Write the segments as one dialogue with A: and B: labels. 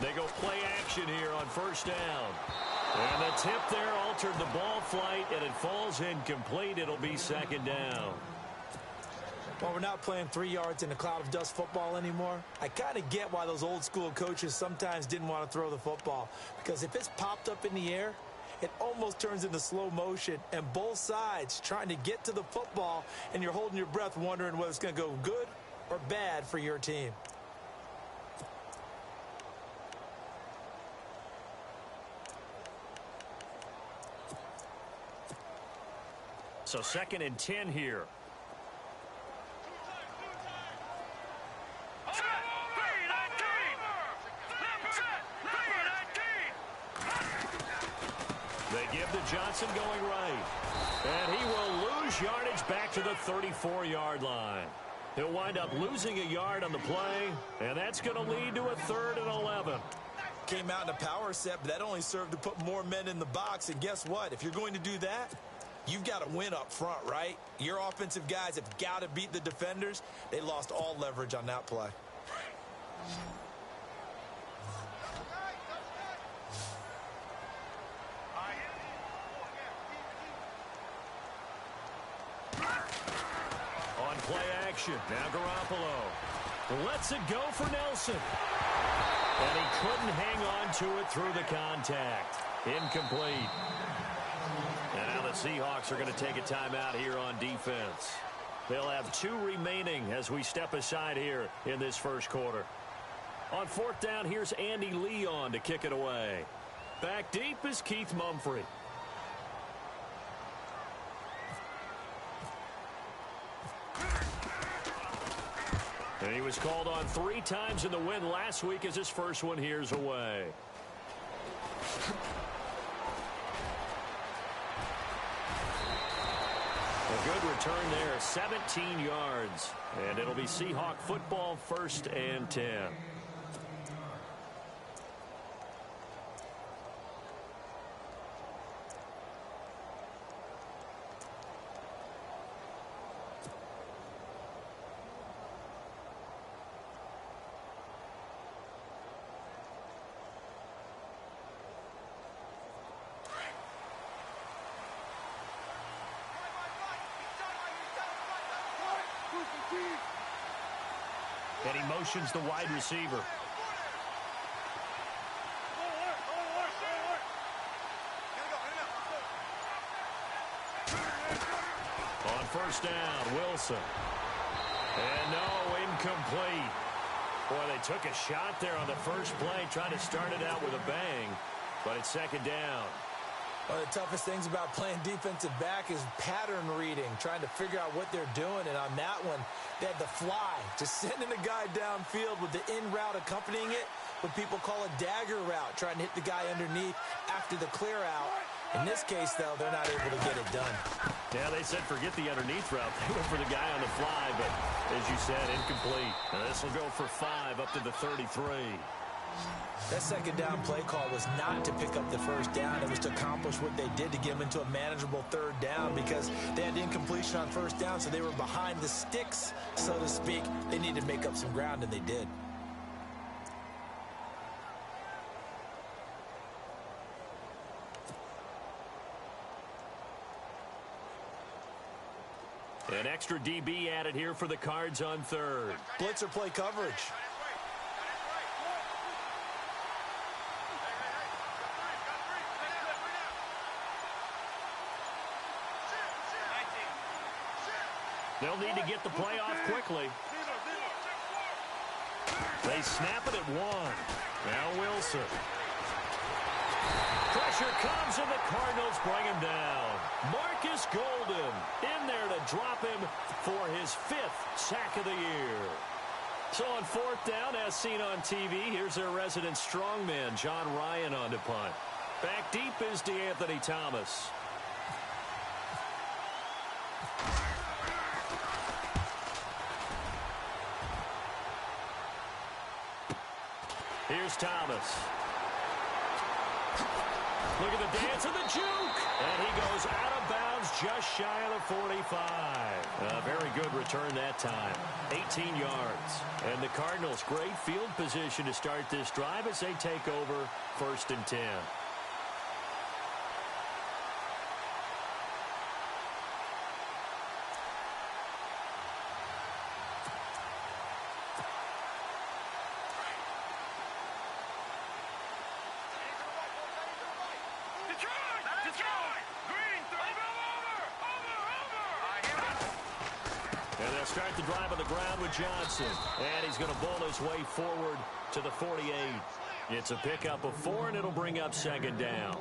A: They go play action here on first down. And the tip there altered the ball flight, and it falls incomplete. It'll be second down.
B: Well, we're not playing 3 yards in a cloud of dust football anymore. I kind of get why those old school coaches sometimes didn't want to throw the football. Because if it's popped up in the air, it almost turns into slow motion. And both sides trying to get to the football, and you're holding your breath wondering whether it's going to go good or bad for your team.
A: So 2nd and 10 here. They give to Johnson going right. And he will lose yardage back to the 34-yard line. He'll wind up losing a yard on the play, and that's going to lead to a 3rd and 11.
B: Came out in a power set, but that only served to put more men in the box. And guess what? If you're going to do that, you've got to win up front, right? Your offensive guys have got to beat the defenders. They lost all leverage on that play.
A: On play action, now Garoppolo lets it go for Nelson. And he couldn't hang on to it through the contact. Incomplete. And now the Seahawks are going to take a timeout here on defense. They'll have 2 remaining as we step aside here in this first quarter. On 4th down, here's Andy Leon to kick it away. Back deep is Keith Mumphrey. And he was called on 3 times in the win last week as his first one here's away. A good return there, 17 yards. And it'll be Seahawk football, 1st and 10. And he motions the wide receiver. On first down, Wilson. And no, incomplete. Boy, they took a shot there on the first play, trying to start it out with a bang. But it's 2nd down.
B: One of the toughest things about playing defensive back is pattern reading, trying to figure out what they're doing. And on that one, they had the fly, just sending a guy downfield with the in route accompanying it, what people call a dagger route, trying to hit the guy underneath after the clear out. In this case, though, they're not able to get it done.
A: Yeah, they said forget the underneath route. They went for the guy on the fly, but as you said, incomplete. Now this will go for 5 up to the 33.
B: That 2nd down play call was not to pick up the first down. It was to accomplish what they did to get them into a manageable 3rd down because they had incompletion on first down, so they were behind the sticks, so to speak. They needed to make up some ground, and they did.
A: An extra DB added here for the Cards on 3rd.
B: Blitzer play coverage.
A: They'll need to get the play off quickly. They snap it at 1. Now Wilson. Pressure comes, and the Cardinals bring him down. Marcus Golden in there to drop him for his 5th sack of the year. So on 4th down, as seen on TV, here's their resident strongman, John Ryan, on to punt. Back deep is DeAnthony Thomas. Here's Thomas. Look at the dance and the juke. And he goes out of bounds just shy of the 45. A very good return that time. 18 yards. And the Cardinals, great field position to start this drive as they take over 1st and 10. And they'll start the drive on the ground with Johnson. And he's going to bowl his way forward to the 48. It's a pickup of 4, and it'll bring up 2nd down.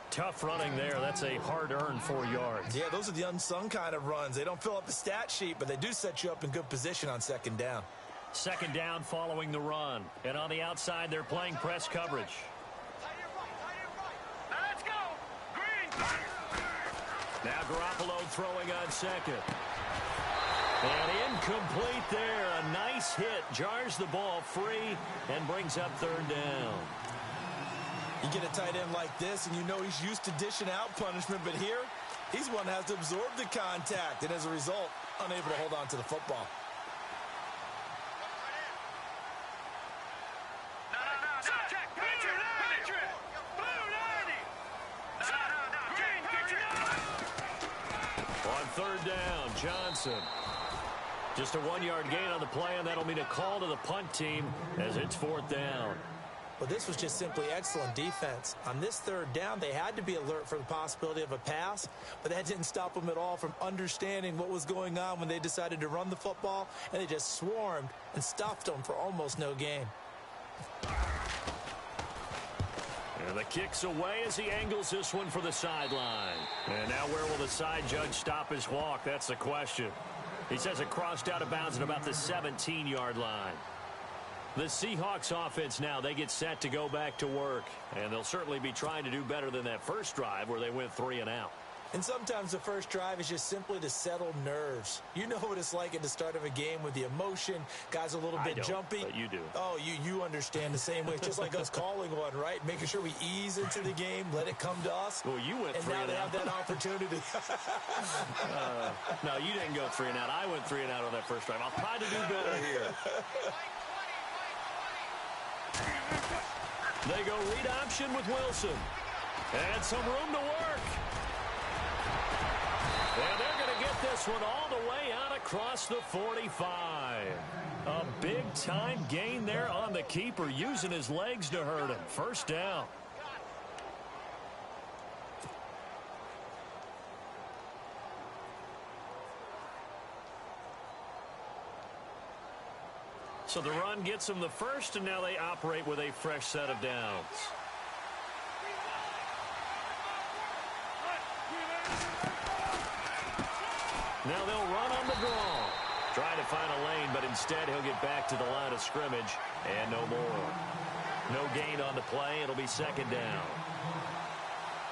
A: Tough running there. That's a hard-earned 4 yards.
B: Yeah, those are the unsung kind of runs. They don't fill up the stat sheet, but they do set you up in good position on 2nd down.
A: 2nd down following the run. And on the outside, they're playing press coverage.
C: Let's go. Green.
A: Now Garoppolo throwing on 2nd. And incomplete there. A nice hit. Jars the ball free and brings up 3rd down.
B: You get a tight end like this, and you know he's used to dishing out punishment, but here, he's one that has to absorb the contact, and as a result, unable to hold on to the football.
A: On 3rd down, Johnson. Just a 1-yard gain on the play, and that'll mean a call to the punt team as it's 4th down.
B: Well, this was just simply excellent defense. On this 3rd down, they had to be alert for the possibility of a pass, but that didn't stop them at all from understanding what was going on when they decided to run the football, and they just swarmed and stuffed them for almost no gain.
A: And the kick's away as he angles this one for the sideline. And now where will the side judge stop his walk? That's the question. He says it crossed out of bounds at about the 17-yard line. The Seahawks offense now, they get set to go back to work. And they'll certainly be trying to do better than that first drive where they went 3 and out.
B: And sometimes the first drive is just simply to settle nerves. You know what it's like at the start of a game with the emotion. Guys a little bit jumpy.
A: But you do.
B: Oh, you understand the same way. It's just like us calling one, right? Making sure we ease into the game, let it come to us.
A: Well, you went 3
B: and out. And now they have that opportunity.
A: No, you didn't go 3 and out. I went 3 and out on that first drive. I'll try to do better here. They go read option with Wilson. And some room to work. And they're going to get this one all the way out across the 45. A big-time gain there on the keeper, using his legs to hurt him. 1st down. So the run gets them the first, and now they operate with a fresh set of downs. Now they'll run on the draw. Trying to find a lane, but instead he'll get back to the line of scrimmage, and no more. No gain on the play. It'll be 2nd down.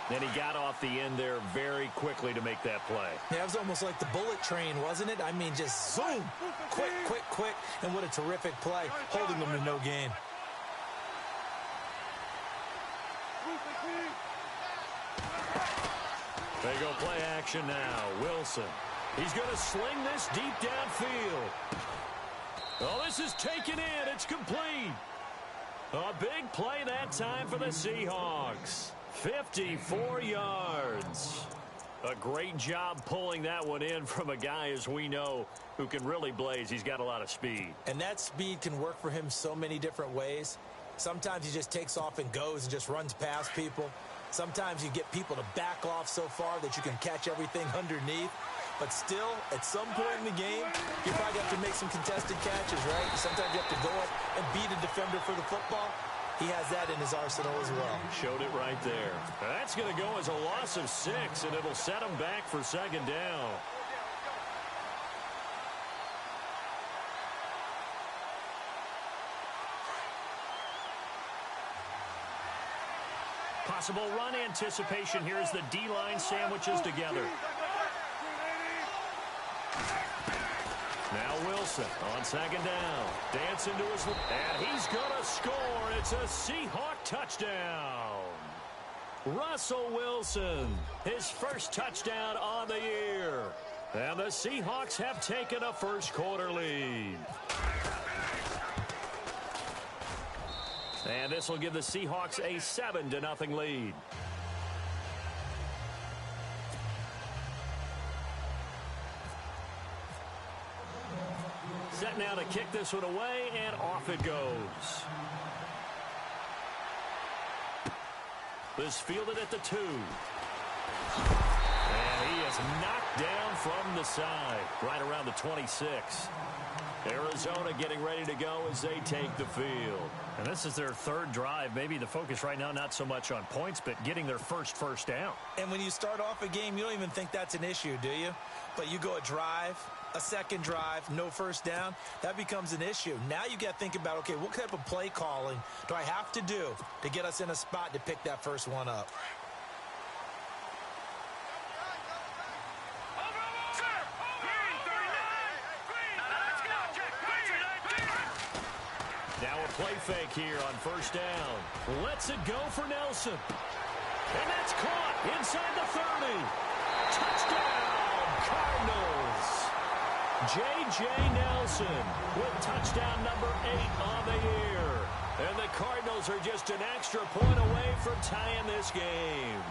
A: And he got off the end there very quickly to make that play.
B: Yeah, it was almost like the bullet train, wasn't it? I mean, just zoom. Quick, quick, quick. And what a terrific play, holding them to no gain.
A: They go play action now. Wilson. He's going to sling this deep downfield. Oh, this is taken in. It's complete. A big play that time for the Seahawks. 54 yards. A great job pulling that one in from a guy, as we know, who can really blaze. He's got a lot of speed.
B: And that speed can work for him so many different ways. Sometimes he just takes off and goes and just runs past people. Sometimes you get people to back off so far that you can catch everything underneath. But still, at some point in the game, you probably have to make some contested catches, right? Sometimes you have to go up and beat a defender for the football. He has that in his arsenal as well.
A: Showed it right there. That's going to go as a loss of 6, and it'll set him back for 2nd down. Possible run anticipation here as the D-line sandwiches together. Now Wilson on 2nd down. Dancing to his... And he's going to score. It's a Seahawk touchdown. Russell Wilson, his first touchdown on the year. And the Seahawks have taken a first-quarter lead. And this will give the Seahawks a 7-0 lead. Set now to kick this one away, and off it goes. This fielded at the 2. And he is knocked down from the side, right around the 26. Arizona getting ready to go as they take the field.
D: And this is their third drive. Maybe the focus right now not so much on points, but getting their first down.
B: And when you start off a game, you don't even think that's an issue, do you? But you go a drive, a second drive, no first down, that becomes an issue. Now you got to think about, okay, what type of play calling do I have to do to get us in a spot to pick that first one up?
A: Now a play fake here on first down. Lets it go for Nelson. And that's caught inside the 30. Touchdown, Cardinals. J.J. Nelson with touchdown number 8 on the year. And the Cardinals are just an extra point away from tying this game.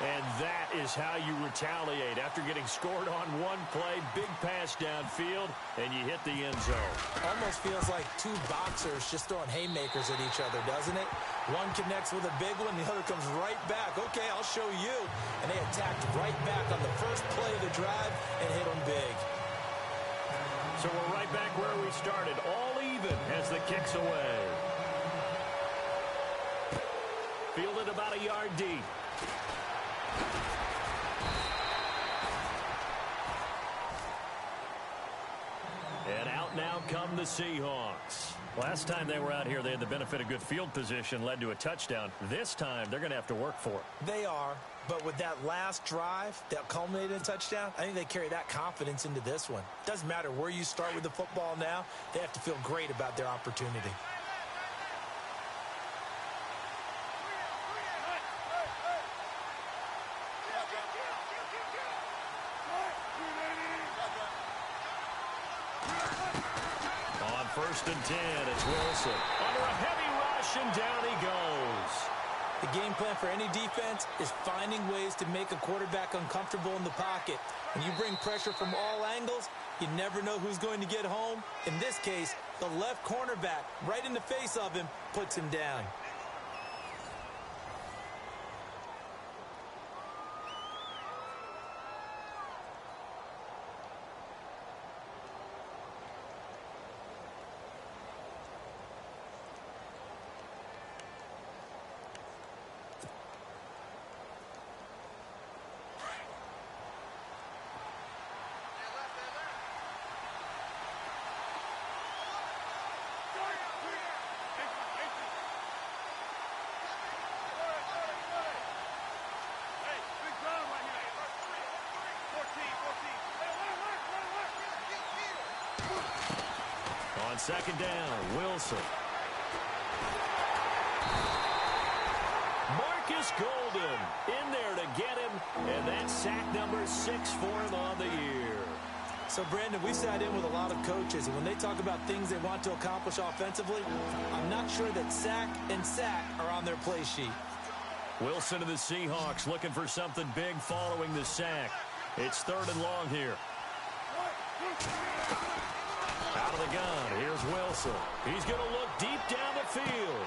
A: And that is how you retaliate after getting scored on one play, big pass downfield, and you hit the end zone.
B: Almost feels like two boxers just throwing haymakers at each other, doesn't it? One connects with a big one, the other comes right back. Okay, I'll show you. And they attacked right back on the first play of the drive and hit them big.
A: So we're right back where we started, all even as the kick's away. Fielded about a yard deep. And out now come the Seahawks.
D: Last time they were out here, they had the benefit of good field position, led to a touchdown. This time, they're going to have to work for it.
B: They are, but with that last drive that culminated in a touchdown, I think they carry that confidence into this one. Doesn't matter where you start with the football now, they have to feel great about their opportunity.
A: First and 10, it's Wilson. Under a heavy rush, and down he goes.
B: The game plan for any defense is finding ways to make a quarterback uncomfortable in the pocket. When you bring pressure from all angles, you never know who's going to get home. In this case, the left cornerback, right in the face of him, puts him down.
A: On second down, Wilson. Marcus Golden in there to get him, and that's sack number 6 for him on the year.
B: So, Brandon, we sat in with a lot of coaches, and when they talk about things they want to accomplish offensively, I'm not sure that sack and sack are on their play sheet.
A: Wilson to the Seahawks looking for something big following the sack. It's 3rd and long here. Out of the gun, here's Wilson. He's going to look deep down the field.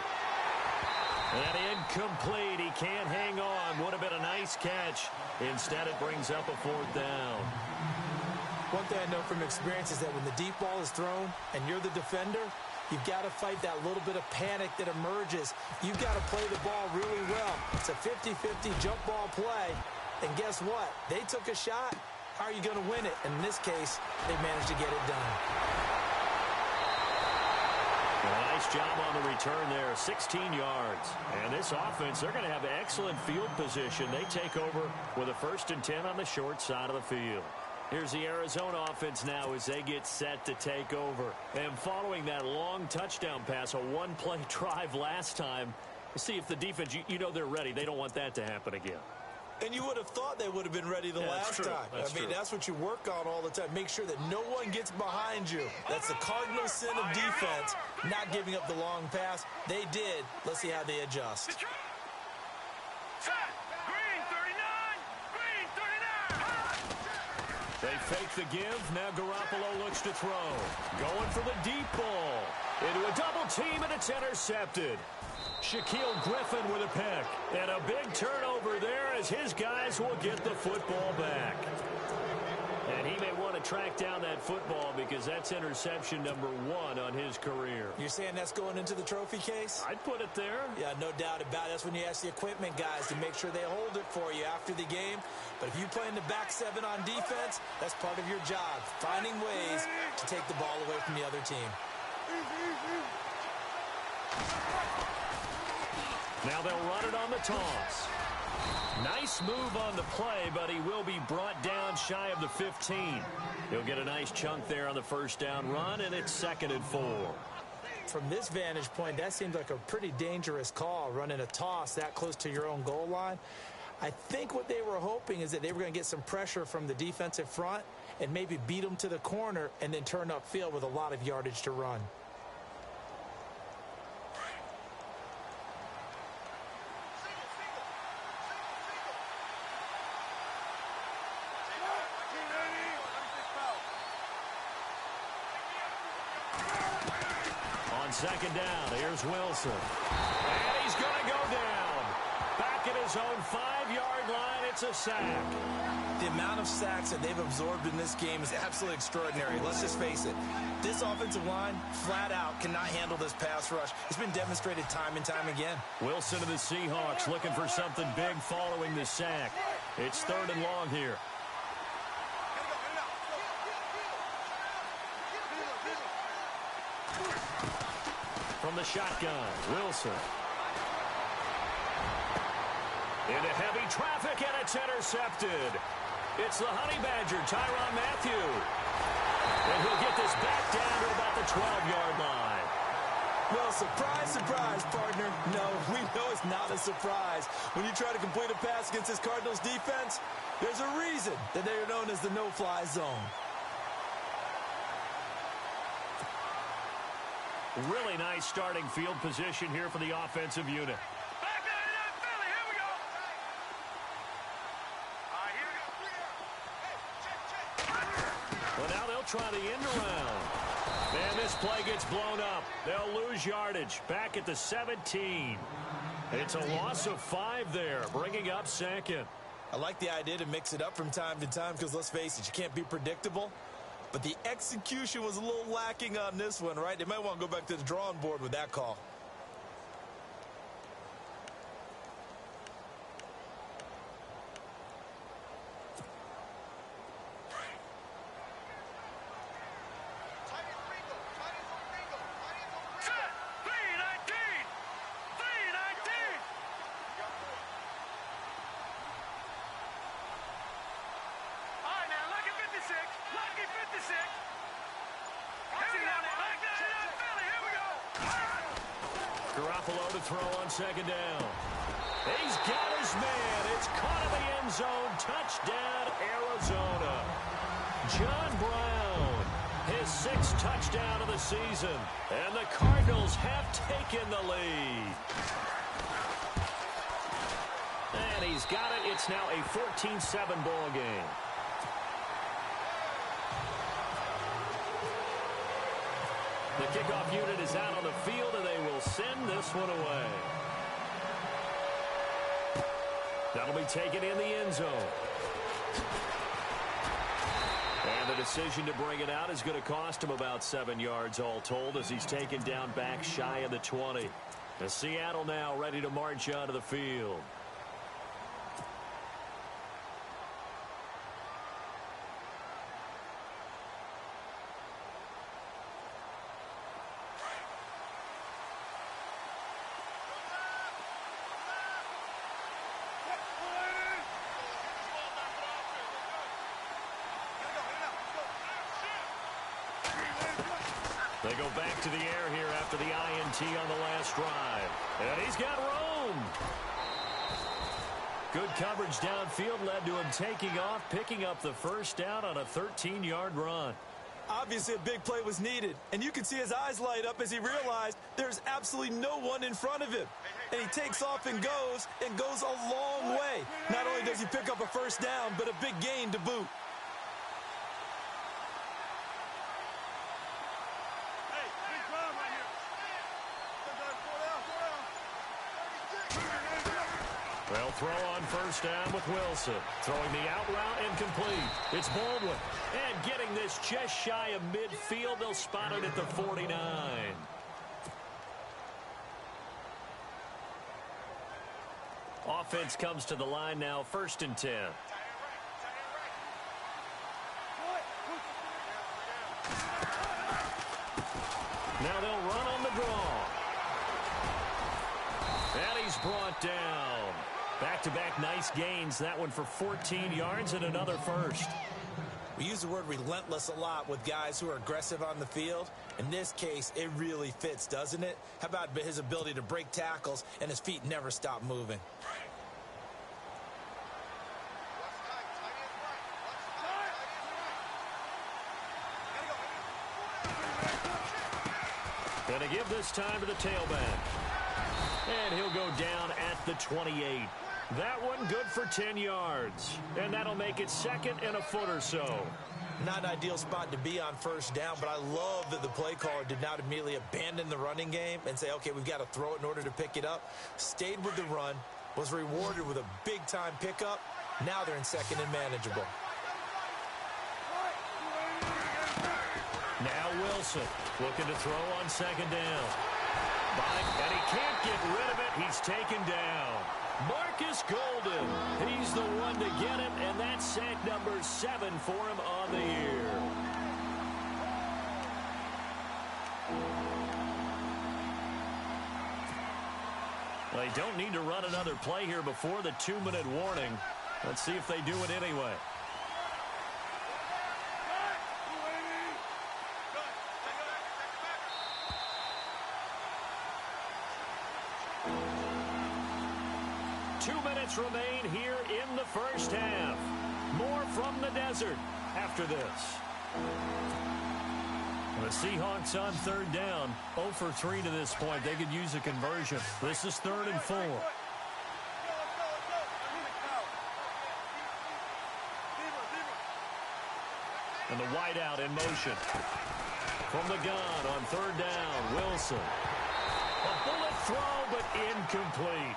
A: And incomplete. He can't hang on. Would have been a nice catch. Instead, it brings up a 4th down.
B: One thing I know from experience is that when the deep ball is thrown and you're the defender, you've got to fight that little bit of panic that emerges. You've got to play the ball really well. It's a 50-50 jump ball play. And guess what? They took a shot. How are you going to win it? And in this case, they managed to get it done.
A: Nice job on the return there, 16 yards. And this offense, they're going to have excellent field position. They take over with a 1st and 10 on the short side of the field. Here's the Arizona offense now as they get set to take over. And following that long touchdown pass, a one-play drive last time,
D: See if the defense, you know they're ready. They don't want that to happen again.
B: And you would have thought they would have been ready the last time. That's what you work on all the time. Make sure that no one gets behind you. That's the cardinal sin of defense, not giving up the long pass. They did. Let's see how they adjust.
C: Green 39! Green 39!
D: They fake the give. Now Garoppolo looks to throw. Going for the deep ball. Into a double team, and it's intercepted. Shaquille Griffin with a pick. And a big turnover there as his guys will get the football back. And he may want to track down that football because that's interception number 1 on his career.
B: You're saying that's going into the trophy case?
D: I'd put it there.
B: Yeah, no doubt about it. That's when you ask the equipment guys to make sure they hold it for you after the game. But if you play in the back 7 on defense, that's part of your job, finding ways to take the ball away from the other team.
D: Now they'll run it on the toss. Nice move on the play, but he will be brought down shy of the 15. He'll get a nice chunk there on the first down run, and it's 2nd and 4.
B: From this vantage point, that seems like a pretty dangerous call, running a toss that close to your own goal line. I think what they were hoping is that they were going to get some pressure from the defensive front and maybe beat them to the corner and then turn upfield with a lot of yardage to run.
D: On 2nd down, here's Wilson. And he's going to go down. Back at his own 5-yard line, it's a sack.
E: The amount of sacks that they've absorbed in this game is absolutely extraordinary. Let's just face it. This offensive line, flat out, cannot handle this pass rush. It's been demonstrated time and time again.
D: Wilson to the Seahawks looking for something big following the sack. It's 3rd and long here. From the shotgun, Wilson. Into heavy traffic, and it's intercepted. It's the Honey Badger, Tyrann Mathieu. And he'll get this back down to about the 12-yard line.
B: Well, surprise, surprise, partner. No, we know it's not a surprise. When you try to complete a pass against this Cardinals defense, there's a reason that they are known as the no-fly zone.
D: Really nice starting field position here for the offensive unit.
C: Back there in Philly, here we go. All right, here we go.
D: Well, now they'll try the end around. And this play gets blown up. They'll lose yardage. Back at the 17. It's a loss of 5 there, bringing up 2nd.
B: I like the idea to mix it up from time to time because, let's face it, you can't be predictable. But the execution was a little lacking on this one, right? They might want to go back to the drawing board with that call.
D: Garoppolo to throw on 2nd down. He's got his man. It's caught in the end zone. Touchdown, Arizona. John Brown, his 6th touchdown of the season. And the Cardinals have taken the lead. And he's got it. It's now a 14-7 ball game. The kickoff unit is out on the field, and they will send this one away. That'll be taken in the end zone. And the decision to bring it out is going to cost him about 7 yards all told as he's taken down back shy of the 20. The Seattle now ready to march onto the field.
A: They go back to the air here after the INT on the last drive. And he's got room. Good coverage downfield led to him taking off, picking up the first down on a 13-yard run.
B: Obviously, a big play was needed, and you can see his eyes light up as he realized there's absolutely no one in front of him. And he takes off and goes a long way. Not only does he pick up a first down, but a big gain to boot.
A: They'll throw on first down with Wilson. Throwing the out route incomplete. It's Baldwin. And getting this just shy of midfield. They'll spot it at the 49. Offense comes to the line now, 1st and 10. Now they'll run on the draw. And he's brought down. Back-to-back nice gains. That one for 14 yards and another first.
E: We use the word relentless a lot with guys who are aggressive on the field. In this case, it really fits, doesn't it? How about his ability to break tackles and his feet never stop moving?
A: Going to give this time to the tailback. And he'll go down at the 28. That one good for 10 yards. And that'll make it 2nd and a foot or so.
E: Not an ideal spot to be on first down, but I love that the play caller did not immediately abandon the running game and say, okay, we've got to throw it in order to pick it up. Stayed with the run, was rewarded with a big-time pickup. Now they're in 2nd and manageable.
A: Now Wilson looking to throw on 2nd down. And he can't get rid of it. He's taken down. Marcus Golden. He's the one to get him, and that's sack number 7 for him on the year. They don't need to run another play here before the 2-minute warning. Let's see if they do it anyway. Remain here in the first half. More from the desert after this. The Seahawks on 3rd down. 0 for 3 to this point. They could use a conversion. This is 3rd and 4. And the wideout in motion. From the gun on 3rd down, Wilson. A bullet throw, but incomplete.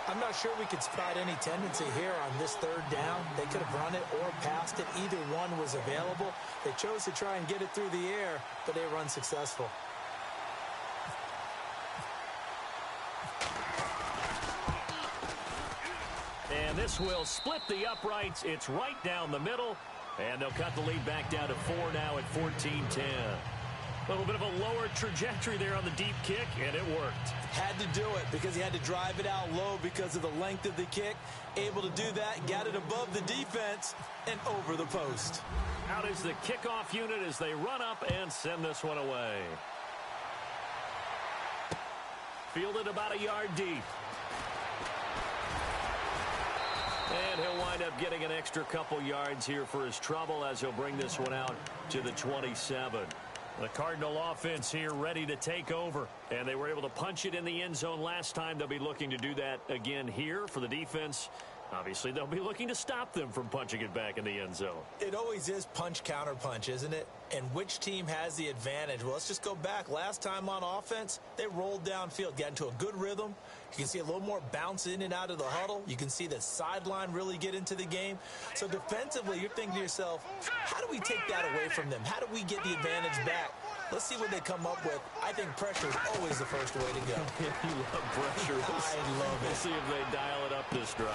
B: I'm not sure we could spot any tendency here on this 3rd down. They could have run it or passed it. Either one was available. They chose to try and get it through the air, but they were unsuccessful.
A: And this will split the uprights. It's right down the middle. And they'll cut the lead back down to 4 now at 14-10. A little bit of a lower trajectory there on the deep kick, and it worked.
B: Had to do it because he had to drive it out low because of the length of the kick. Able to do that, got it above the defense and over the post.
A: Out is the kickoff unit as they run up and send this one away. Fielded about a yard deep. And he'll wind up getting an extra couple yards here for his trouble as he'll bring this one out to the 27. The Cardinal offense here ready to take over. And they were able to punch it in the end zone last time. They'll be looking to do that again here for the defense. Obviously, they'll be looking to stop them from punching it back in the end zone.
E: It always is punch, counter punch, isn't it? And which team has the advantage? Well, let's just go back. Last time on offense, they rolled downfield, got into a good rhythm. You can see a little more bounce in and out of the huddle. You can see the sideline really get into the game. So defensively, you're thinking to yourself, how do we take that away from them? How do we get the advantage back? Let's see what they come up with. I think pressure is always the first way to go.
A: You love pressure.
E: I love it.
A: We'll see if they dial it up this drive.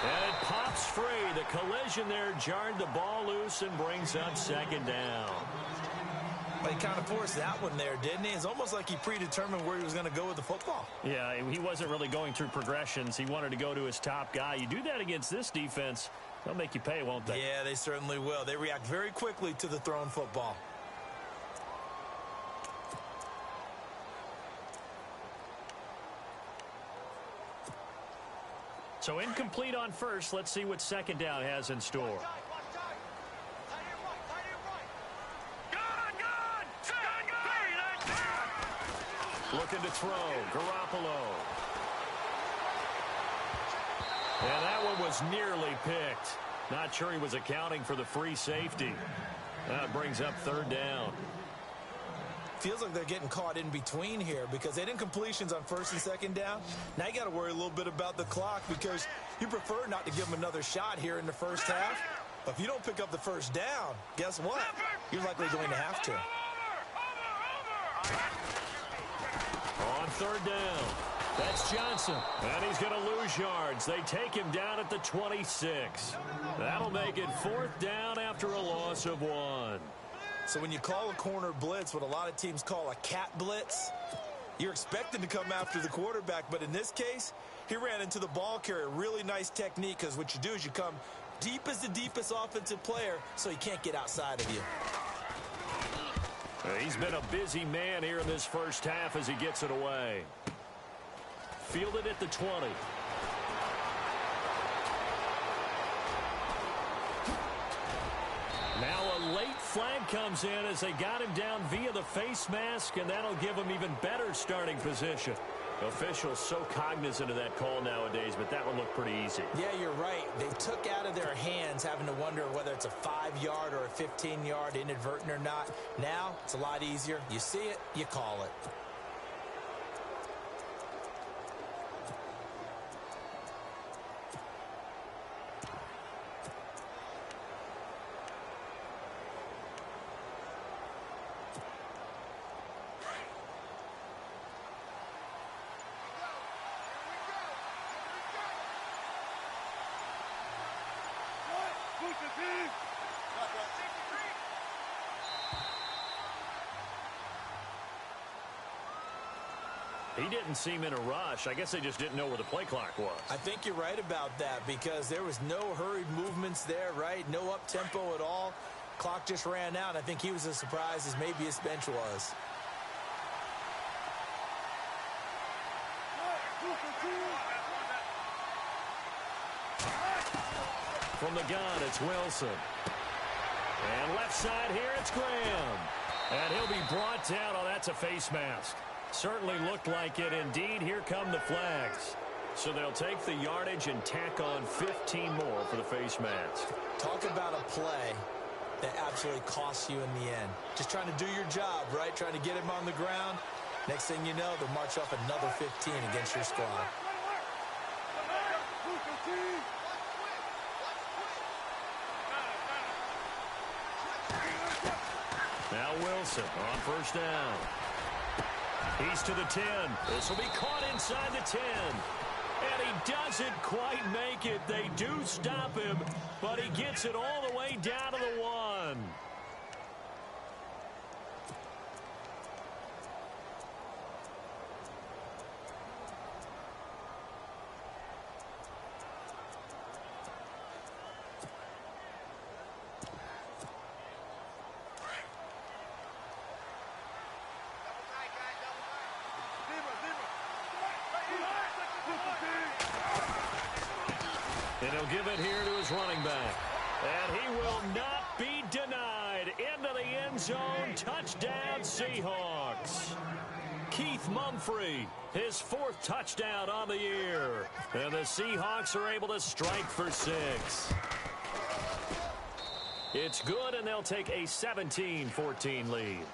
A: And it pops free. The collision there jarred the ball loose and brings up 2nd down.
E: Well, he kind of forced that one there, didn't he? It's almost like he predetermined where he was going to go with the football.
A: Yeah, he wasn't really going through progressions. He wanted to go to his top guy. You do that against this defense, they'll make you pay, won't they?
E: Yeah, they certainly will. They react very quickly to the thrown football.
A: So incomplete on first. Let's see what second down has in store. Looking to throw. Garoppolo. And that one was nearly picked. Not sure he was accounting for the free safety. That brings up third down.
E: Feels like they're getting caught in between here because they didn't completions on first and second down. Now you got to worry a little bit about the clock because you prefer not to give them another shot here in the first half. But if you don't pick up the first down, guess what? You're likely going to have to.
A: On third down, that's Johnson. And he's going to lose yards. They take him down at the 26. That'll make it fourth down after a loss of 1.
E: So when you call a corner blitz, what a lot of teams call a cat blitz, you're expected to come after the quarterback. But in this case, he ran into the ball carrier. Really nice technique because what you do is you come deep as the deepest offensive player so he can't get outside of you.
A: He's been a busy man here in this first half as he gets it away. Fielded at the 20. Now a late flag comes in as they got him down via the face mask, and that'll give him even better starting position. Officials so cognizant of that call nowadays, but that one looked pretty easy.
E: Yeah, you're right. They took out of their hands having to wonder whether it's a 5-yard or a 15-yard inadvertent or not. Now it's a lot easier. You see it, you call it.
A: He didn't seem in a rush. I guess they just didn't know where the play clock was.
E: I think you're right about that because there was no hurried movements there, right? No up-tempo at all. Clock just ran out. I think he was as surprised as maybe his bench was.
A: From the gun, it's Wilson. And left side here, it's Graham. And he'll be brought down. Oh, that's a face mask. Certainly looked like it. Indeed, here come the flags. So they'll take the yardage and tack on 15 more for the face mask.
E: Talk about a play that absolutely costs you in the end. Just trying to do your job, right? Trying to get him on the ground. Next thing you know, they'll march off another 15 against your squad.
A: Now Wilson on first down. He's to the 10. This will be caught inside the 10. And he doesn't quite make it. They do stop him, but he gets it all the way down to the 1. And he'll give it here to his running back. And he will not be denied. Into the end zone. Touchdown, Seahawks. Keith Mumphrey, his 4th touchdown on the year. And the Seahawks are able to strike for 6. It's good, and they'll take a 17-14 lead.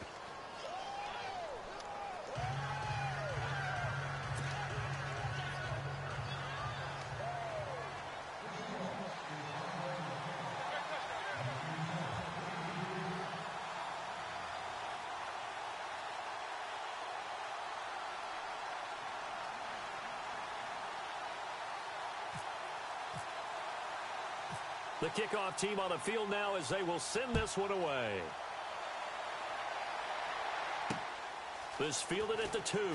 A: The kickoff team on the field now as they will send this one away. This fielded at the 2. And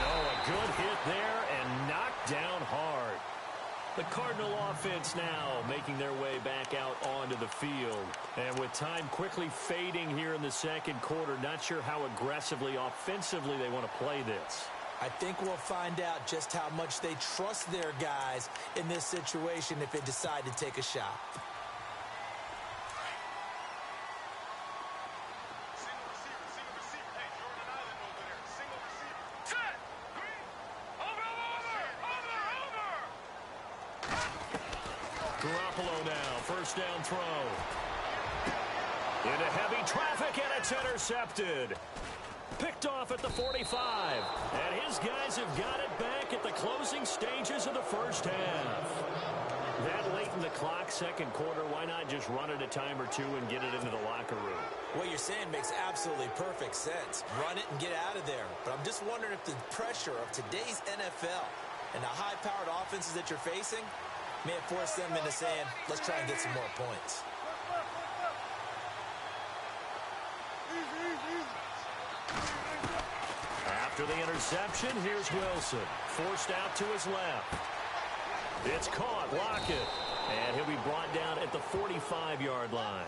A: oh, a good hit there and knocked down hard. The Cardinal offense now making their way back out onto the field. And with time quickly fading here in the second quarter, not sure how aggressively, offensively they want to play this.
B: I think we'll find out just how much they trust their guys in this situation if they decide to take a shot.
A: Garoppolo now, first down throw. Into heavy traffic, and it's intercepted. Picked off at the 45. And his guys have got it back at the closing stages of the first half. That late in the clock, second quarter, why not just run it a time or two and get it into the locker room?
B: What you're saying makes absolutely perfect sense. Run it and get out of there. But I'm just wondering if the pressure of today's NFL and the high-powered offenses that you're facing may have forced them into saying, let's try and get some more points.
A: After the interception, here's Wilson. Forced out to his left. It's caught. Lockett. And he'll be brought down at the 45-yard line.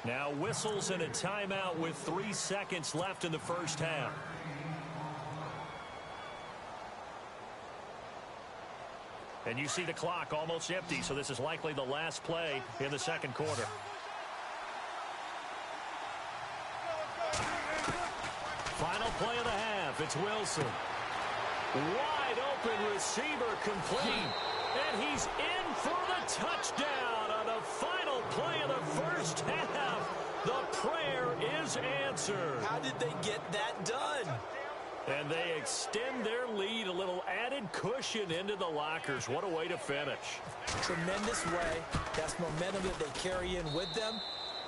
A: Now whistles and a timeout with 3 seconds left in the first half. And you see the clock almost empty, so this is likely the last play in the second quarter. Final play of the half. It's Wilson. Wide open receiver complete. And he's in for the touchdown on the final play of the first half. The prayer is answered.
B: How did they get that done?
A: And they extend their lead, a little added cushion into the lockers. What a way to finish.
B: Tremendous way. That's momentum that they carry in with them.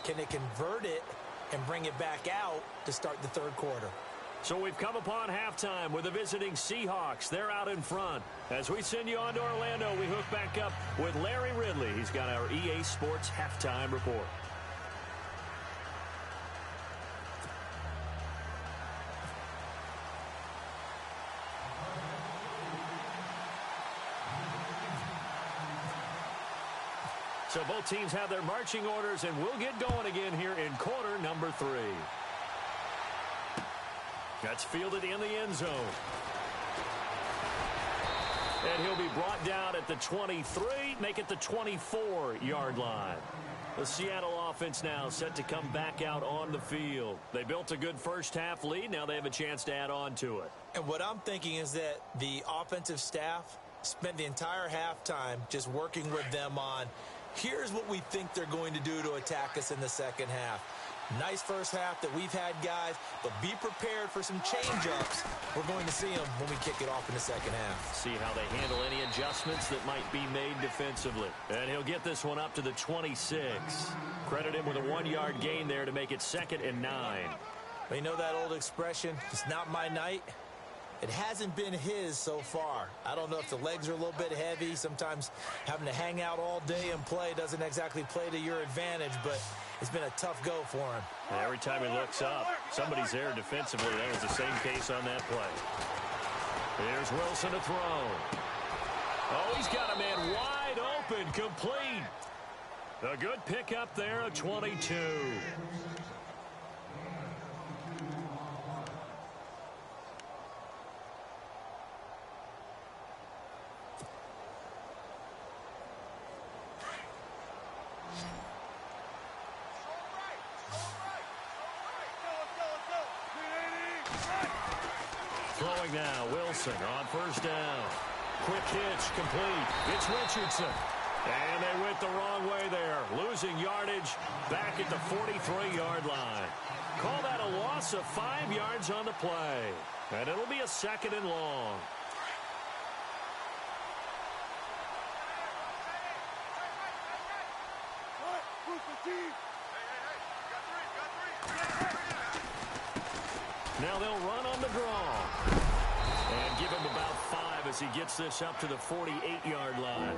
B: Can they convert it and bring it back out to start the third quarter?
A: So we've come upon halftime with the visiting Seahawks. They're out in front. As we send you on to Orlando, we hook back up with Larry Ridley. He's got our EA Sports halftime report. So both teams have their marching orders, and we'll get going again here in quarter number 3. That's fielded in the end zone. And he'll be brought down at the 23, make it the 24-yard line. The Seattle offense now set to come back out on the field. They built a good first-half lead. Now they have a chance to add on to it.
B: And what I'm thinking is that the offensive staff spent the entire halftime just working with them on, here's what we think they're going to do to attack us in the second half. Nice first half that we've had, guys, but be prepared for some change-ups. We're going to see them when we kick it off in the second half.
A: See how they handle any adjustments that might be made defensively. And he'll get this one up to the 26. Credit him with a 1-yard gain there to make it 2nd and 9.
B: Well, you know that old expression, it's not my night? It hasn't been his so far. I don't know if the legs are a little bit heavy. Sometimes having to hang out all day and play doesn't exactly play to your advantage, but it's been a tough go for him.
A: And every time he looks up, somebody's there defensively. That was the same case on that play. Here's Wilson to throw. Oh, he's got a man wide open, complete. A good pickup there, a 22. Throwing now, Wilson on first down. Quick hitch, complete. It's Richardson. And they went the wrong way there. Losing yardage back at the 43-yard line. Call that a loss of 5 yards on the play. And it'll be a 2nd and long. Now they'll run on the draw. And give him about 5 as he gets this up to the 48-yard line.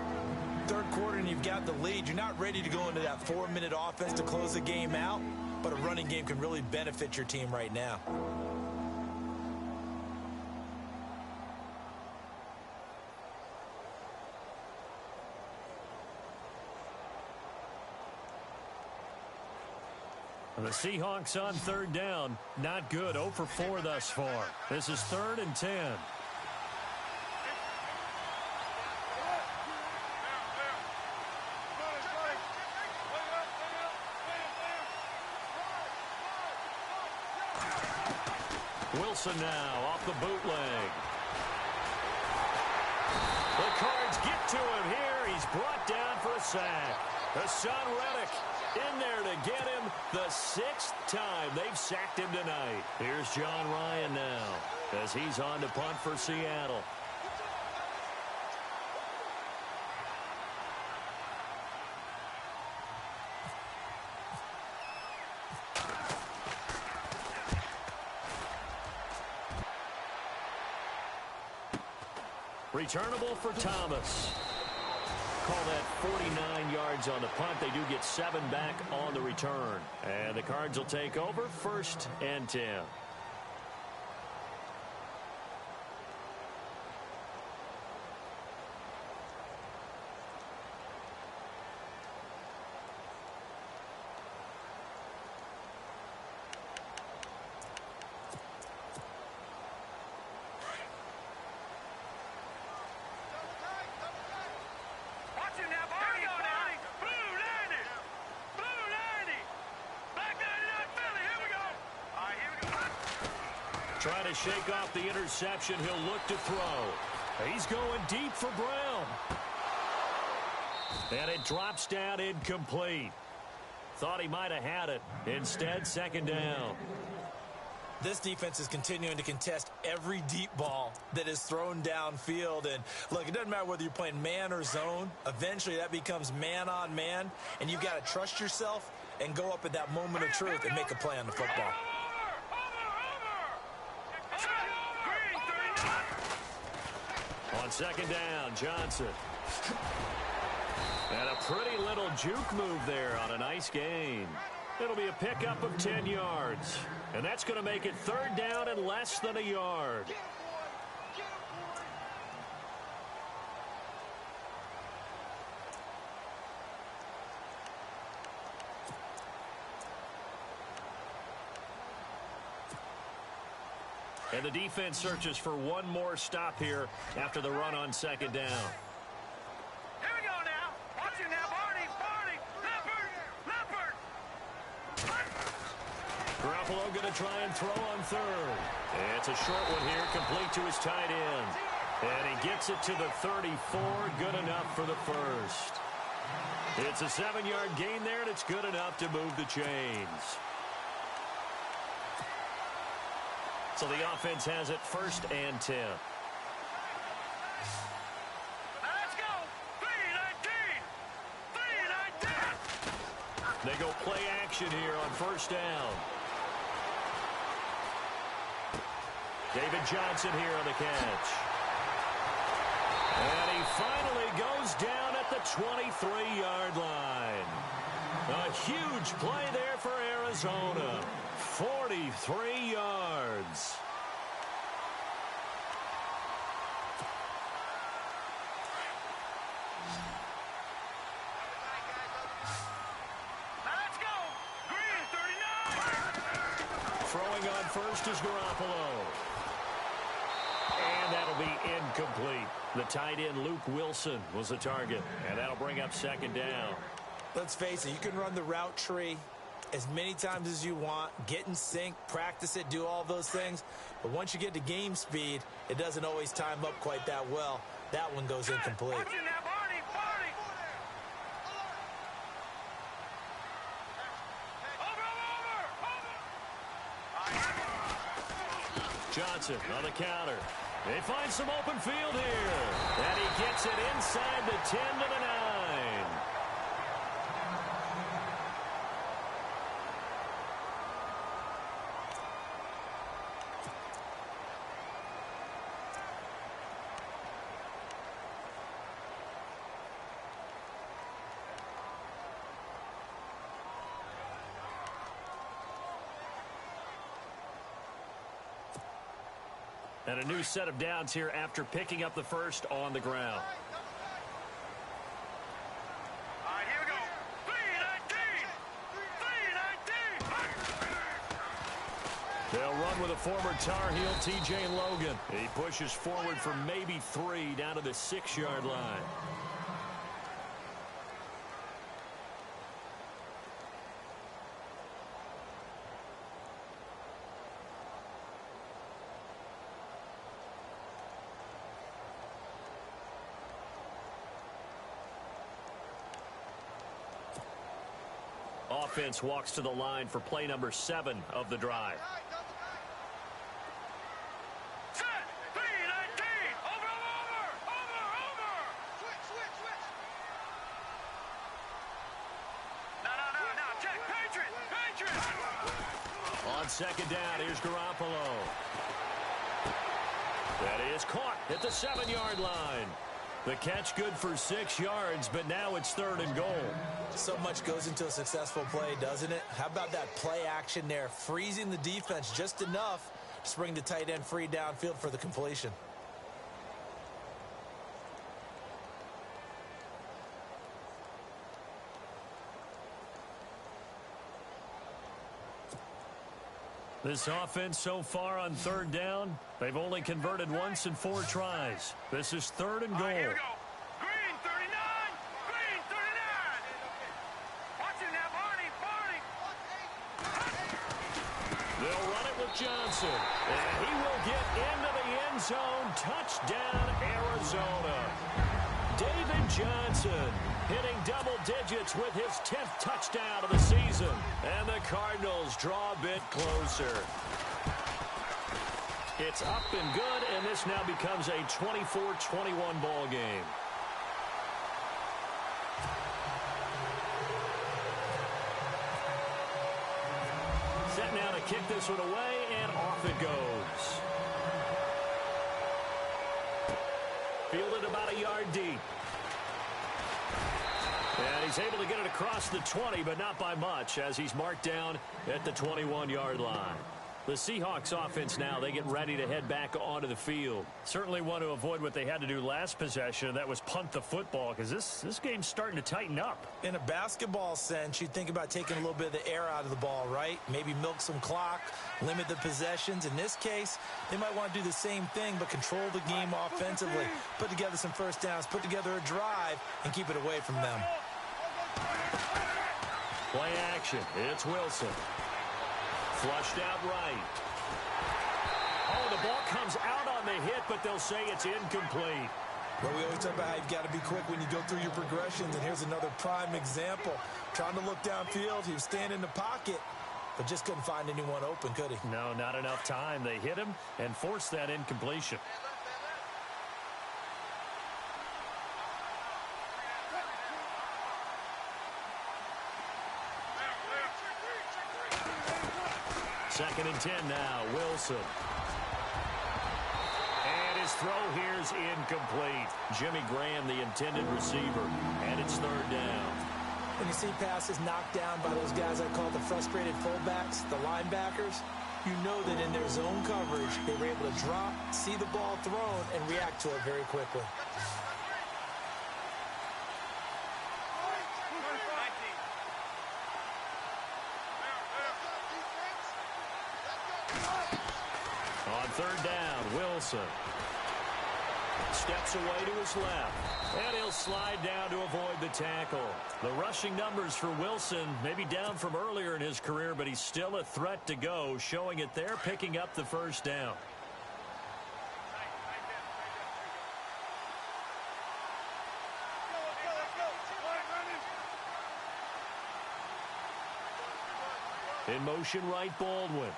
B: Third quarter and you've got the lead. You're not ready to go into that 4-minute offense to close the game out, but a running game can really benefit your team right now.
A: The Seahawks on third down. Not good. 0 for 4 thus far. This is 3rd and 10. Wilson now off the bootleg. The Cards get to him here. He's brought down for a sack. Hassan Reddick in there to get him the 6th time they've sacked him tonight. Here's John Ryan now as he's on to punt for Seattle. Returnable for Thomas. Call that 49 yards on the punt. They do get 7 back on the return. And the Cards will take over 1st and 10. Trying to shake off the interception. He'll look to throw. He's going deep for Brown. And it drops down incomplete. Thought he might have had it. Instead, 2nd down.
E: This defense is continuing to contest every deep ball that is thrown downfield. And, look, it doesn't matter whether you're playing man or zone. Eventually, that becomes man-on-man, and you've got to trust yourself and go up at that moment of truth and make a play on the football.
A: On 2nd down, Johnson. And a pretty little juke move there on a nice gain. It'll be a pickup of 10 yards. And that's going to make it 3rd down and less than a yard. And the defense searches for one more stop here after the run on 2nd down.
C: Here we go now. Watch it now, Barney. Leopard.
A: Garoppolo going to try and throw on 3rd. It's a short one here, complete to his tight end. And he gets it to the 34, good enough for the 1st. It's a 7-yard gain there, and it's good enough to move the chains. So the offense has it 1st and 10.
C: Let's go. 3-19.
A: They go play action here on 1st down. David Johnson here on the catch. And he finally goes down at the 23-yard line. A huge play there for Arizona. 43 yards.
C: Let's go. Green, 39.
A: Throwing on 1st is Garoppolo. And that'll be incomplete. The tight end, Luke Wilson, was the target. And that'll bring up 2nd down.
E: Let's face it, you can run the route tree as many times as you want, get in sync, practice it, do all those things. But once you get to game speed, it doesn't always time up quite that well. That one goes incomplete.
C: Watch it now, Barney. Over.
A: Johnson on the counter. They find some open field here. And he gets it inside the 10 to the 9. And a new set of downs here after picking up the 1st on the ground.
C: All right, here we go. 3-19.
A: They'll run with a former Tar Heel, T.J. Logan. He pushes forward for maybe 3 down to the 6-yard line. Offense walks to the line for play number 7 of the drive.
C: Set. 3-19. Over. Switch. No. Check. Patriots.
A: On second down, here's Garoppolo. That is caught at the 7-yard line. The catch good for 6 yards, but now it's 3rd and goal.
E: So much goes into a successful play, doesn't it? How about that play action there, freezing the defense just enough to bring the tight end free downfield for the completion.
A: This offense so far on 3rd down, they've only converted once in 4 tries. This is 3rd and goal.
C: All right, here we go. Green 39. Watch it now, Barney.
A: They'll run it with Johnson. And he will get into the end zone. Touchdown, Arizona. David Johnson hitting double digits with his 10th touchdown of the season. And the Cardinals draw a bit closer. It's up and good, and this now becomes a 24-21 ball game. Set now to kick this one away, and off it goes. Fielded about a yard deep. And he's able to get it across the 20, but not by much, as he's marked down at the 21-yard line. The Seahawks offense now, they get ready to head back onto the field. Certainly want to avoid what they had to do last possession. That was punt the football, because this game's starting to tighten up.
E: In a basketball sense, you think about taking a little bit of the air out of the ball, right? Maybe milk some clock, limit the possessions. In this case, they might want to do the same thing, but control the game offensively. Put together some first downs, put together a drive, and keep it away from them.
A: Play action. It's Wilson. Flushed out right. Oh, the ball comes out on the hit, but they'll say it's incomplete.
E: Well, we always talk about how you've got to be quick when you go through your progressions, and here's another prime example. Trying to look downfield, he was standing in the pocket, but just couldn't find anyone open, could he?
A: No, not enough time. They hit him and forced that incompletion. Second and 10 now, Wilson. And his throw here's incomplete. Jimmy Graham, the intended receiver, and it's 3rd down.
E: When you see passes knocked down by those guys I call the frustrated fullbacks, the linebackers, you know that in their zone coverage, they were able to drop, see the ball thrown, and react to it very quickly.
A: On 3rd down, Wilson steps away to his left, and he'll slide down to avoid the tackle. The rushing numbers for Wilson may be down from earlier in his career, but he's still a threat to go, showing it there, picking up the first down. In motion right, Baldwin.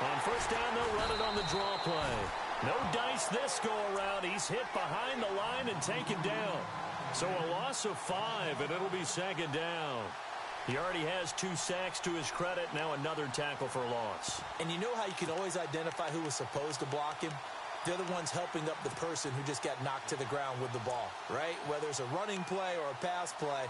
A: On first down, they'll run it on the draw play. No dice this go-around. He's hit behind the line and taken down. So a loss of 5, and it'll be 2nd down. He already has 2 sacks to his credit. Now another tackle for loss.
E: And you know how you can always identify who was supposed to block him? They're the ones helping up the person who just got knocked to the ground with the ball, right? Whether it's a running play or a pass play,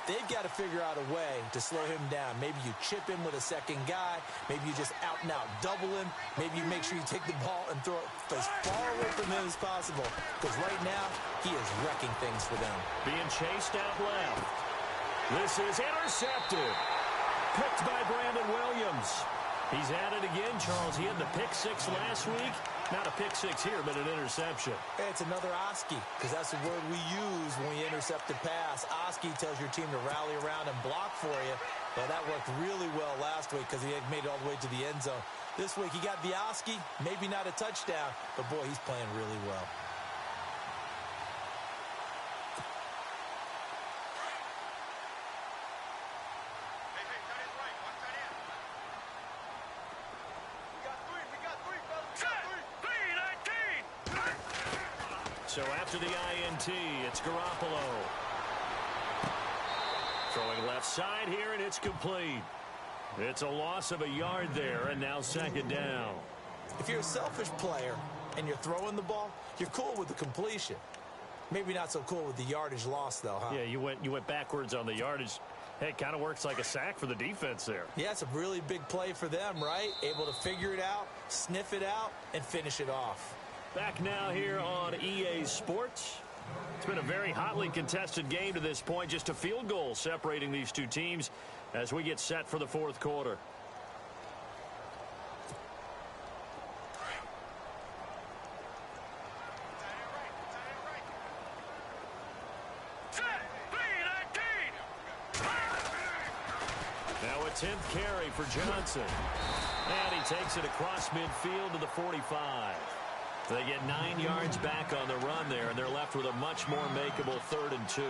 E: they've got to figure out a way to slow him down. Maybe you chip him with a second guy. Maybe you just out-and-out double him. Maybe you make sure you take the ball and throw it as far away from him as possible. Because right now, he is wrecking things for them.
A: Being chased out left. This is intercepted. Picked by Brandon Williams. He's at it again, Charles. He had the pick 6 last week. Not a pick 6 here, but an interception.
E: Hey, it's another Oski, because that's the word we use when we intercept a pass. Oski tells your team to rally around and block for you. Well, that worked really well last week because he had made it all the way to the end zone. This week, he got the Oski, maybe not a touchdown, but, boy, he's playing really well.
A: So after the INT, it's Garoppolo. Throwing left side here, and it's complete. It's a loss of a yard there, and now second down.
B: If you're a selfish player and you're throwing the ball, you're cool with the completion. Maybe not so cool with the yardage loss, though, huh?
A: Yeah, you went backwards on the yardage. Hey, it kind of works like a sack for the defense there.
B: Yeah, it's a really big play for them, right? Able to figure it out, sniff it out, and finish it off.
A: Back now here on EA Sports. It's been a very hotly contested game to this point. Just a field goal separating these two teams as we get set for the fourth quarter. Now a 10th carry for Johnson. And he takes it across midfield to the 45. They get 9 yards back on the run there, and they're left with a much more makeable 3rd and 2.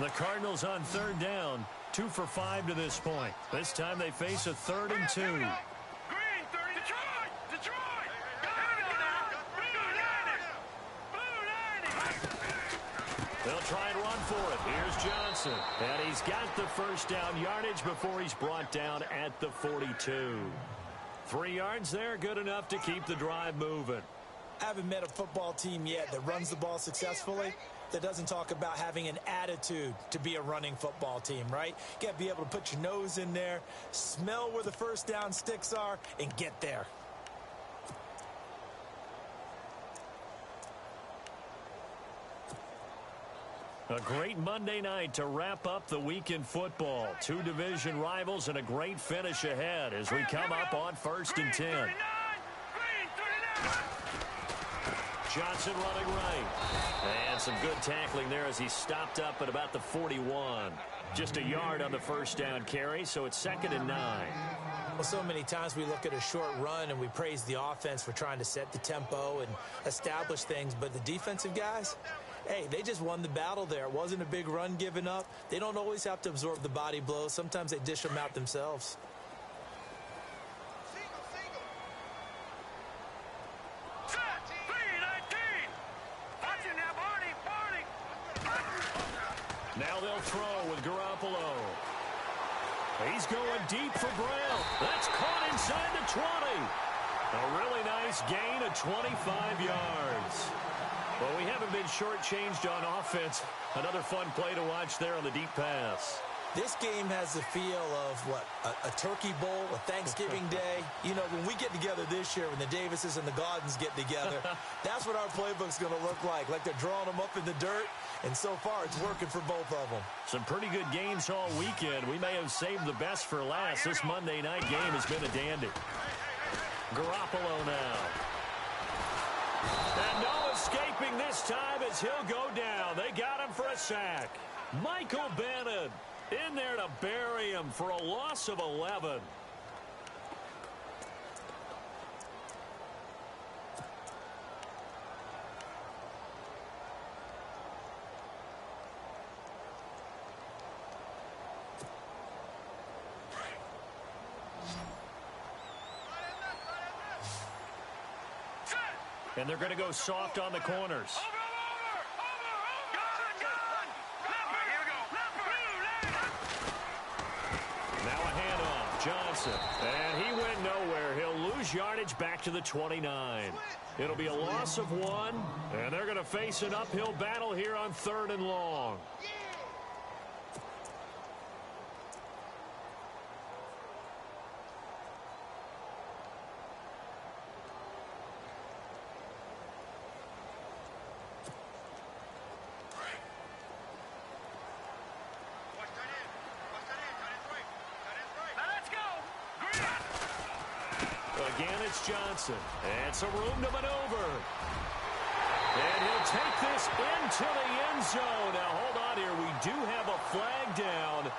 A: The Cardinals on 3rd down, 2 for 5 to this point. This time they face a 3rd and 2.
C: Green, 30, Detroit! Detroit!
A: They'll try and run for it. Here's Johnson. And he's got the first down yardage before he's brought down at the 42. 3 yards there, good enough to keep the drive moving.
B: I haven't met a football team yet that runs the ball successfully that doesn't talk about having an attitude to be a running football team, right? You got to be able to put your nose in there, smell where the first down sticks are, and get there.
A: A great Monday night to wrap up the week in football. 2 division rivals and a great finish ahead as we come up on 1st and 10. Johnson running right. And some good tackling there as he stopped up at about the 41. Just a yard on the first down carry, so it's 2nd and 9.
B: Well, so many times we look at a short run and we praise the offense for trying to set the tempo and establish things, but the defensive guys, hey, they just won the battle there. It wasn't a big run given up. They don't always have to absorb the body blows. Sometimes they dish them out themselves.
A: Now they'll throw with Garoppolo. He's going deep for Brown. That's caught inside the 20. A really nice gain of 25 yards. Well, we haven't been shortchanged on offense. Another fun play to watch there on the deep pass.
B: This game has the feel of, what, a turkey bowl, a Thanksgiving day. You know, when we get together this year, when the Davises and the Gaudens get together, that's what our playbook's going to look like they're drawing them up in the dirt, and so far it's working for both of them. Some
A: pretty good games all weekend. We may have saved the best for last. This Monday night game has been a dandy. Garoppolo now. And no escaping this time as he'll go down. They got him for a sack. Michael Bennett in there to bury him for a loss of 11. And they're going to go soft on the corners. Now a handoff, Johnson. And he went nowhere. He'll lose yardage back to the 29. It'll be a loss of 1. And they're going to face an uphill battle here on 3rd and long. Again, it's Johnson. And some room to maneuver. And he'll take this into the end zone. Now, hold on here. We do have a flag down.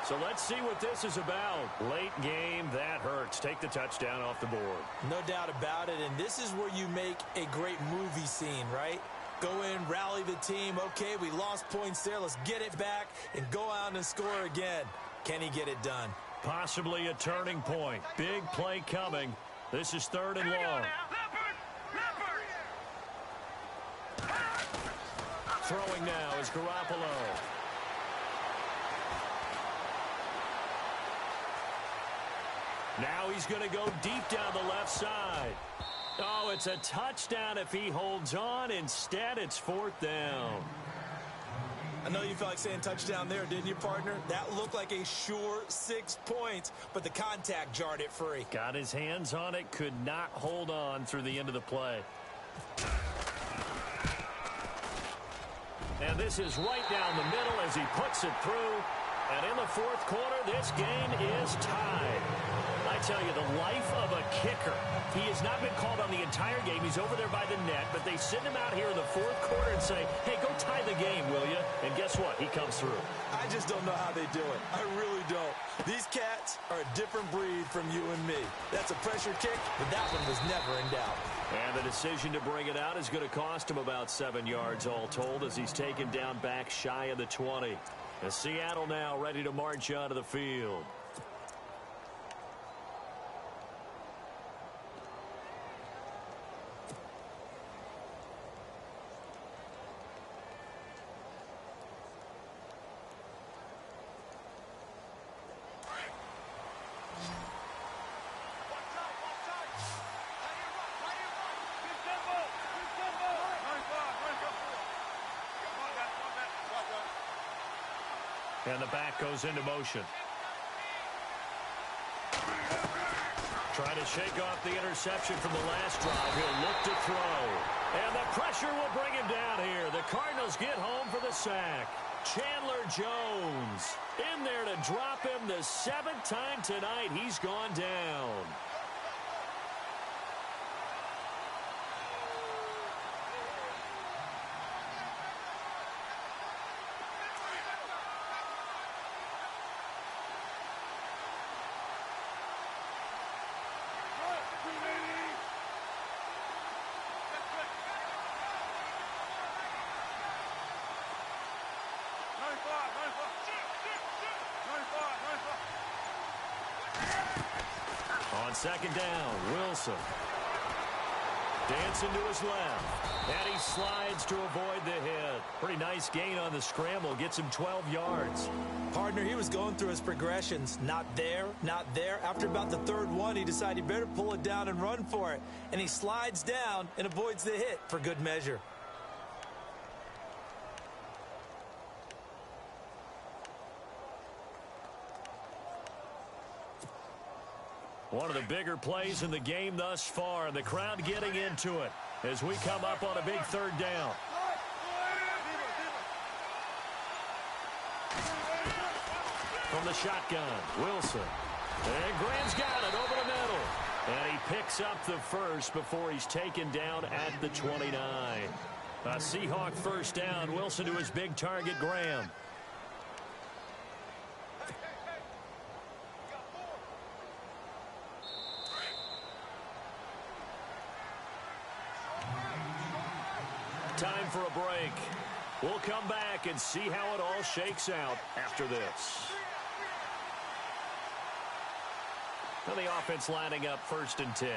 A: So let's see what this is about. Late game, that hurts. Take the touchdown off the board.
B: No doubt about it. And this is where you make a great movie scene, right? Go in, rally the team. Okay, we lost points there. Let's get it back and go out and score again.
E: Can he get it done?
D: Possibly a turning point. Big play coming. This is 3rd and long. Throwing now is Garoppolo. Now he's going to go deep down the left side. Oh, it's a touchdown if he holds on. Instead, it's 4th down.
E: I know you felt like saying touchdown there, didn't you, partner? That looked like a sure 6 points, but the contact jarred it free.
D: Got his hands on it, could not hold on through the end of the play. And this is right down the middle as he puts it through. And in the 4th quarter, this game is tied. I tell you, the life of a kicker. He has not been called on the entire game. He's over there by the net, but they send him out here in the 4th quarter and say, hey, go tie the game, will you? And guess what? He comes through.
E: I just don't know how they do it. I really don't. These cats are a different breed from you and me. That's a pressure kick, but that one was never in doubt.
D: And the decision to bring it out is going to cost him about 7 yards all told as he's taken down back shy of the 20. And Seattle now ready to march onto the field. And the back goes into motion. Trying to shake off the interception from the last drive. He'll look to throw. And the pressure will bring him down here. The Cardinals get home for the sack. Chandler Jones in there to drop him the 7th time tonight. He's gone down. On 2nd down, Wilson. Dancing to his left. And he slides to avoid the hit. Pretty nice gain on the scramble. Gets him 12 yards.
E: Partner, he was going through his progressions. Not there, not there. After about the 3rd one, he decided he better pull it down and run for it. And he slides down and avoids the hit for good measure.
D: One of the bigger plays in the game thus far, and the crowd getting into it as we come up on a big 3rd down. From the shotgun, Wilson. And Graham's got it over the middle. And he picks up the first before he's taken down at the 29. A Seahawk 1st down. Wilson to his big target, Graham. Time for a break. We'll come back and see how it all shakes out after this. Now the offense lining up 1st and 10.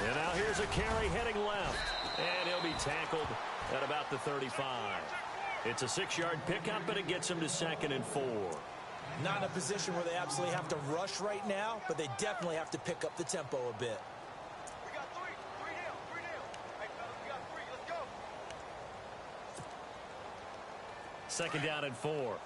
D: And now here's a carry heading left. And he'll be tackled at about the 35. It's a 6-yard pickup, and it gets him to 2nd and 4.
E: Not in a position where they absolutely have to rush right now, but they definitely have to pick up the tempo a bit.
C: We got three down. Hey, fellas, we got 3. Let's go.
D: 2nd down and 4.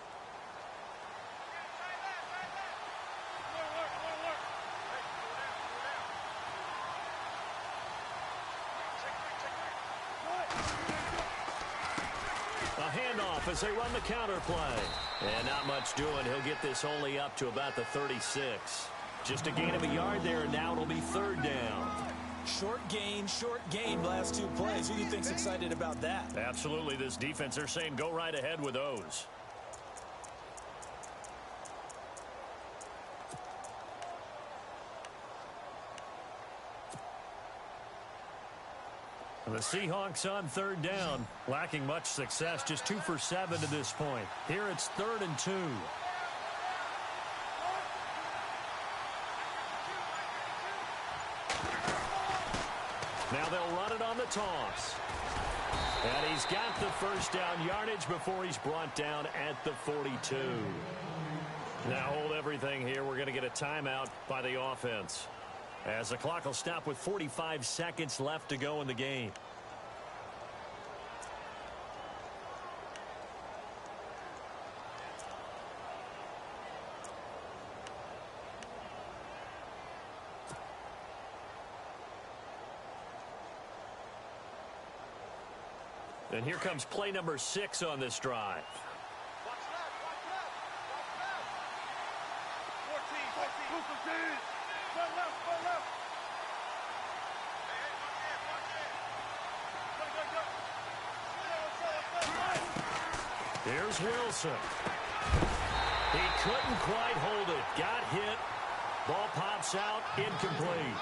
D: Handoff as they run the counter play. And not much doing. He'll get this only up to about the 36. Just a gain of a yard there, and now it'll be 3rd down.
E: Short gain, last 2 plays. Who do you think's excited about that?
D: Absolutely. This defense, they're saying go right ahead with those.
A: The Seahawks on third down, lacking much success, just 2 for 7 to this point. Here it's 3rd and 2. Now they'll run it on the toss. And he's got the first down yardage before he's brought down at the 42. Now hold everything here. We're going to get a timeout by the offense, as the clock will stop with 45 seconds left to go in the game. And here comes play number 6 on this drive.
C: Watch left, watch left, watch left. 14. Run left, run left. Hey,
A: Here's Wilson. He couldn't quite hold it. Got hit. Ball pops out. Incomplete.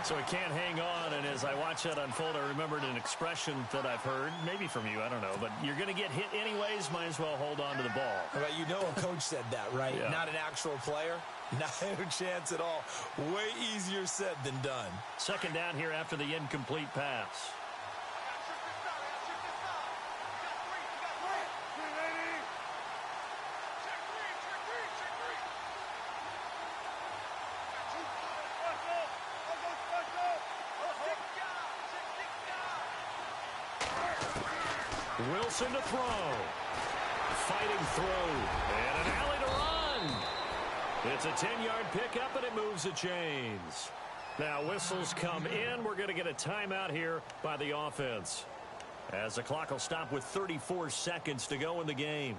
A: So he can't hang on, and as I watch that unfold, I remembered an expression that I've heard, maybe from you, I don't know, but you're going to get hit anyways, might as well hold on to the ball.
E: Right, you know a coach said that, right?
A: Yeah.
E: Not an actual player. Not a chance at all. Way easier said than done.
A: Second down here after the incomplete pass. Wilson to throw. Fighting through. And an alley to run. It's a 10-yard pickup, and it moves the chains. Now whistles come in. We're going to get a timeout here by the offense, as the clock will stop with 34 seconds to go in the game.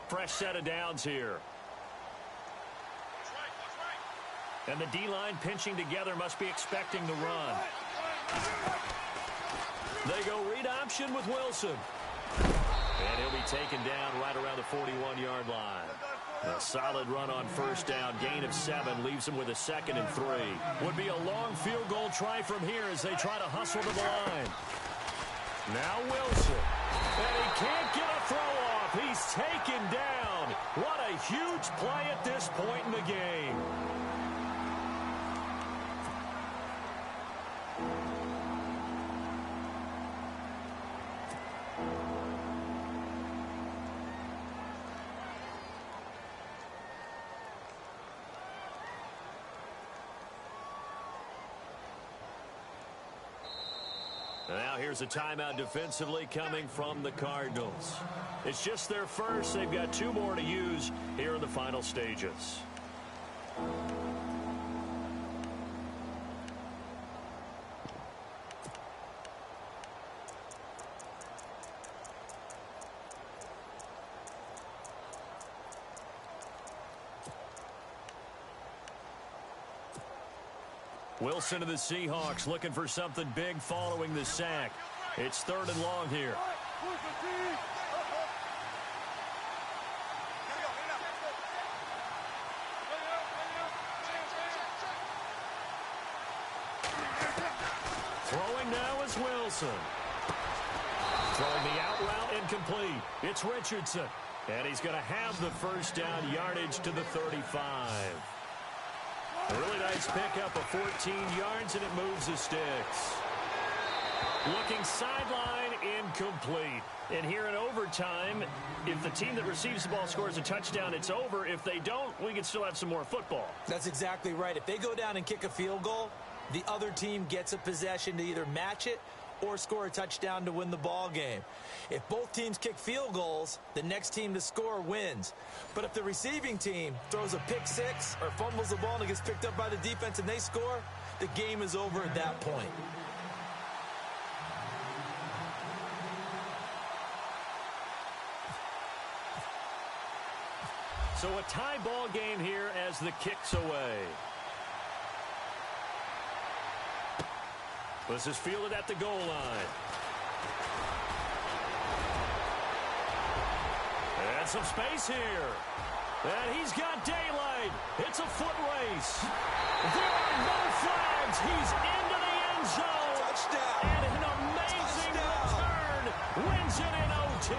A: Fresh set of downs here. And the D-line pinching together, must be expecting the run. They go read option with Wilson. And he'll be taken down right around the 41-yard line. A solid run on first down. Gain of 7 leaves him with a 2nd and 3. Would be a long field goal try from here as they try to hustle to the line. Now Wilson. And he can't get a throw off. He's taken down. What a huge play at this point in the game. Now here's a timeout defensively coming from the Cardinals. It's just their first. They've got 2 more to use here in the final stages. Wilson to the Seahawks, looking for something big following the sack. It's 3rd and long here. Throwing now is Wilson. Throwing the out route, incomplete. It's Richardson. And he's going to have the first down yardage to the 35. A really nice pickup of 14 yards, and it moves the sticks. Looking sideline, incomplete. And here in overtime, if the team that receives the ball scores a touchdown, it's over. If they don't, we can still have some more football.
B: That's exactly right. If they go down and kick a field goal, the other team gets a possession to either match it or score a touchdown to win the ball game. If both teams kick field goals, the next team to score wins. But if the receiving team throws a pick six or fumbles the ball and it gets picked up by the defense and they score, the game is over at that point.
A: So a tie ball game here as the kick's away. This is fielded at the goal line. And some space here. And he's got daylight. It's a foot race. There are no flags. He's into the end zone.
B: Touchdown.
A: And an amazing return. Wins it in OT.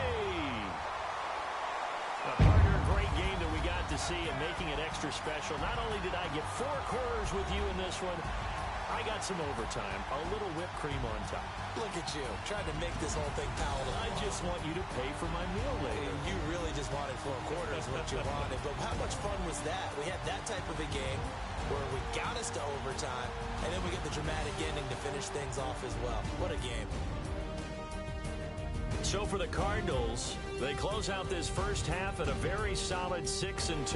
A: Partner, a great game that we got to see and making it extra special. Not only did I get 4 quarters with you in this one, I got some overtime, a little whipped cream on top.
E: Look at you, trying to make this whole thing palatable.
A: I just want you to pay for my meal later.
E: You really just wanted 4 quarters, what you wanted. But how much fun was that? We had that type of a game where we got us to overtime, and then we get the dramatic ending to finish things off as well. What a game.
A: So for the Cardinals, they close out this first half at a very solid 6-2.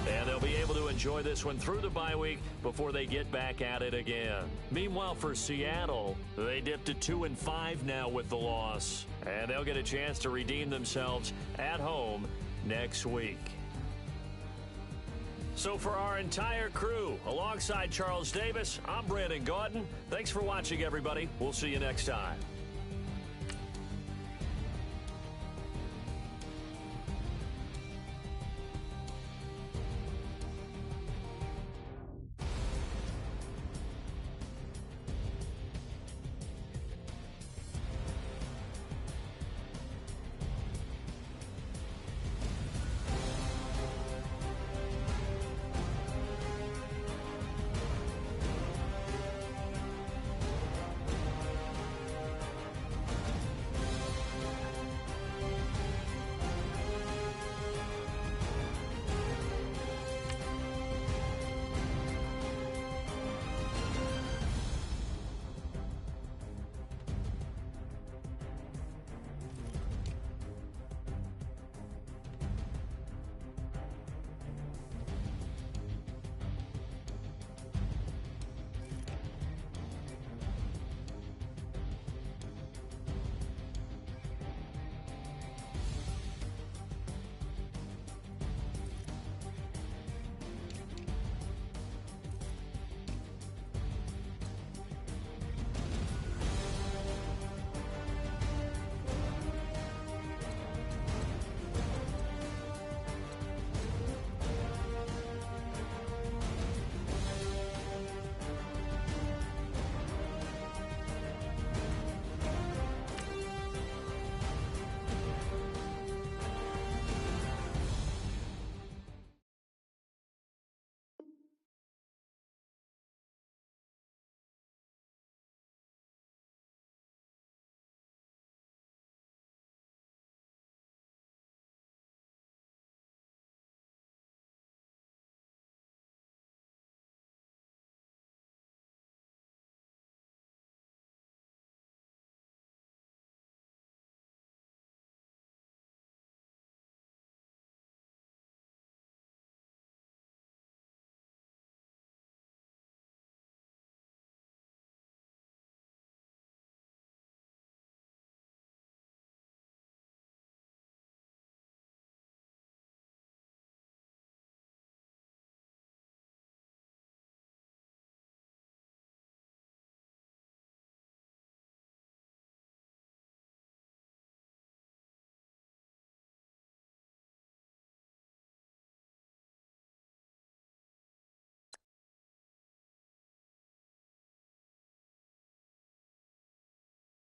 A: And they'll be able to enjoy this one through the bye week before they get back at it again. Meanwhile, for Seattle, they dipped to 2-5 now with the loss. And they'll get a chance to redeem themselves at home next week. So for our entire crew, alongside Charles Davis, I'm Brandon Gaudin. Thanks for watching, everybody. We'll see you next time.